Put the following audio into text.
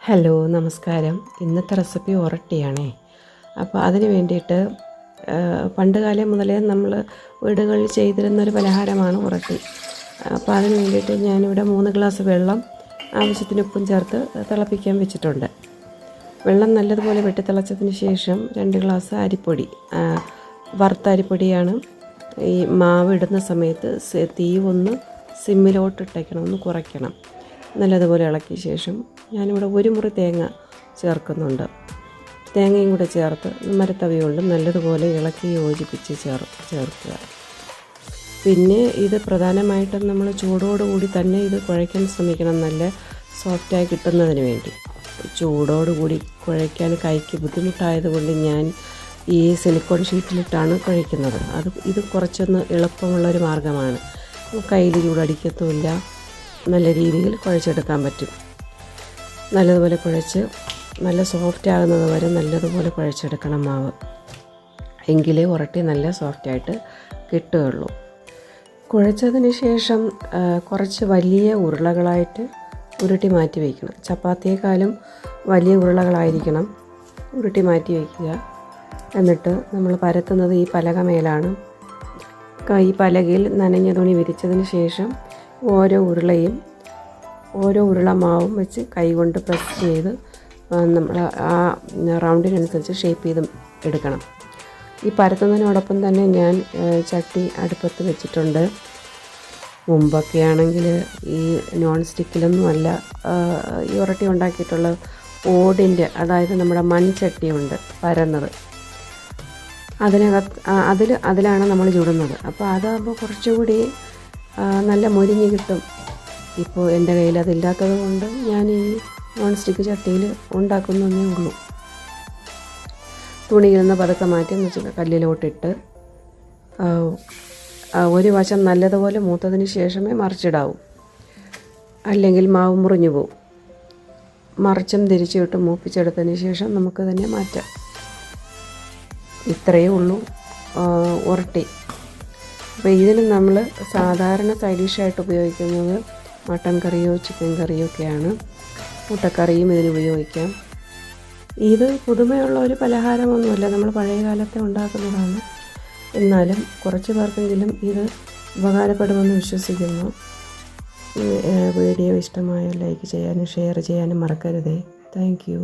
Hello നമസ്കാരം. ഇന്നത്തെ recipe ഉറട്ടിയാണേ. അപ്പോൾ അതിന് വേണ്ടിയിട്ട് പണ്ട് കാലം മുതലേ നമ്മൾ വീടുകളിൽ ചെയ്തിരുന്നൊരു പലഹാരമാണ് ഉറട്ടി. അപ്പോൾ അതിന് വേണ്ടിയിട്ട് ഞാനിവിടെ 3 ഗ്ലാസ് വെള്ളം ആവശ്യത്തിന് ഉപ്പും ചേർത്ത് തിളപ്പിക്കാൻ വെച്ചിട്ടുണ്ട്. വെള്ളം നല്ലതുപോലെ വെട്ടി തിളച്ചതിന് ശേഷം 2 ഗ്ലാസ് അരിപ്പൊടി, വറുത്ത അരിപ്പൊടിയാണ്. ഈ മാവ് ഇടുന്ന സമയത്ത് തീ ഒന്ന് സിമ്മിലോട്ടിട്ടേക്കണം, ഒന്ന് കുറയ്ക്കണം. നല്ലതുപോലെ ഇളക്കിയ ശേഷം ഞാനിവിടെ 1 മുറി തേങ്ങ ചേർക്കുന്നുണ്ട്. തേങ്ങയും കൂടെ ചേർത്ത് മരത്തവി കൊണ്ട് നല്ലതുപോലെ ഇളക്കി യോജിപ്പിച്ച് ചേർക്കുക. പിന്നെ ഇത് പ്രധാനമായിട്ടും നമ്മൾ ചൂടോടുകൂടി തന്നെ ഇത് കുഴയ്ക്കാൻ ശ്രമിക്കണം, നല്ല സോഫ്റ്റായി കിട്ടുന്നതിന് വേണ്ടി. ചൂടോടുകൂടി കുഴയ്ക്കാൻ കൈക്ക് ബുദ്ധിമുട്ടായതുകൊണ്ട് ഞാൻ ഈ സിലിക്കോൺ ഷീറ്റിലിട്ടാണ് കുഴയ്ക്കുന്നത്. ഇത് കുറച്ചൊന്ന് എളുപ്പമുള്ളൊരു മാർഗ്ഗമാണ്. കയ്യിൽ ചൂടടിക്കത്തുമില്ല, നല്ല രീതിയിൽ കുഴച്ചെടുക്കാൻ പറ്റും. നല്ലതുപോലെ കുഴച്ച് നല്ല സോഫ്റ്റ് ആകുന്നത് വരെ നല്ലതുപോലെ കുഴച്ചെടുക്കണം മാവ്. എങ്കിലേ ഉറട്ടി നല്ല സോഫ്റ്റായിട്ട് കിട്ടുകയുള്ളൂ. കുഴച്ചതിന് ശേഷം കുറച്ച് വലിയ ഉരുളകളായിട്ട് ഉരുട്ടി മാറ്റി വയ്ക്കണം. ചപ്പാത്തിയേക്കാളും വലിയ ഉരുളകളായിരിക്കണം ഉരുട്ടി മാറ്റി വയ്ക്കുക. എന്നിട്ട് നമ്മൾ പരത്തുന്നത് ഈ പലക മേലാണ്. ഈ പലകയിൽ നനഞ്ഞ തുണി വിരിച്ചതിന് ശേഷം ഓരോ ഉരുള മാവും വെച്ച് കൈകൊണ്ട് പ്രസ് ചെയ്ത് നമ്മൾ ആ റൗണ്ടിനനുസരിച്ച് ഷേപ്പ് ചെയ്ത് എടുക്കണം. ഈ പരത്തുന്നതിനോടൊപ്പം തന്നെ ഞാൻ ചട്ടി അടുപ്പത്ത് വെച്ചിട്ടുണ്ട്. മുമ്പൊക്കെ ആണെങ്കിൽ ഈ നോൺ സ്റ്റിക്കിലൊന്നും അല്ല ഈ ഉറട്ടി ഉണ്ടാക്കിയിട്ടുള്ള ഓടിൻ്റെ, അതായത് നമ്മുടെ മൺചട്ടിയുണ്ട് പരന്നത്, അതിലാണ് നമ്മൾ ചുടുന്നത്. അപ്പോൾ അതാകുമ്പോൾ കുറച്ചുകൂടി നല്ല മൊരിഞ്ഞ് കിട്ടും. ഇപ്പോൾ എൻ്റെ കയ്യിൽ അതില്ലാത്തത് കൊണ്ട് ഞാൻ ഈ നോൺ സ്റ്റിക്ക് ചട്ടിയിൽ ഉണ്ടാക്കുന്നതേ ഉള്ളൂ. തുണിയിൽ നിന്ന് പതുക്കെ മാറ്റി കല്ലിലോട്ടിട്ട് ഒരു വശം നല്ലതുപോലെ മൂത്തതിന് ശേഷമേ മറിച്ചിടാവൂ, അല്ലെങ്കിൽ മാവ് മുറിഞ്ഞു പോവും. മറിച്ചും തിരിച്ചുവിട്ട് മൂപ്പിച്ചെടുത്തതിന് ശേഷം നമുക്ക് തന്നെ മാറ്റാം. ഇത്രയേ ഉള്ളൂ ഉറട്ടി. അപ്പോൾ ഇതിന് നമ്മൾ സാധാരണ സൈഡ് ഡിഷായിട്ട് ഉപയോഗിക്കുന്നത് മട്ടൻ കറിയോ ചിക്കൻ കറിയോ ഒക്കെയാണ്. മുട്ടക്കറിയും ഇതിന് ഉപയോഗിക്കാം. ഇത് പുതുമയുള്ള ഒരു പലഹാരമൊന്നുമല്ല, നമ്മൾ പഴയ കാലത്തെ ഉണ്ടാക്കുന്നതാണ്. എന്നാലും കുറച്ച് പേർക്കെങ്കിലും ഇത് ഉപകാരപ്പെടുമെന്ന് വിശ്വസിക്കുന്നു. വീഡിയോ ഇഷ്ടമായാൽ ലൈക്ക് ചെയ്യാനും ഷെയർ ചെയ്യാനും മറക്കരുതേ. Thank you.